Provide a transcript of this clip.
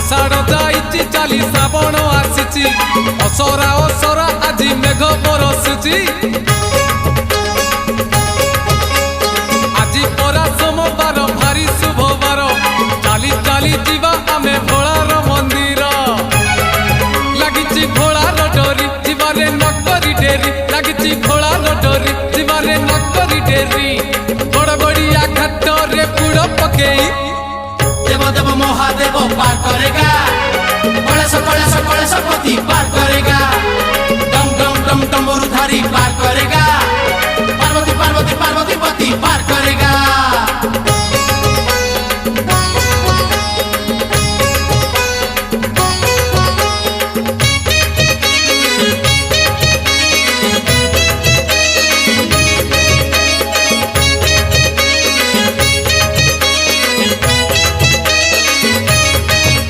आषाढ़ जाइछि चाली श्रावण आसिछि असरा असरा आज मेघ बरसुछि आज परा सोमवार भारी शुभवार चाली चाली जीवा आमे भोलार मंदिर लागिछि भोलार डोरी जीवारे नकरी डेरी लागिछि भोलार डोरी जीवारे नकरी डेरी बड़ बड़िया घाट रे पुड़ पकेई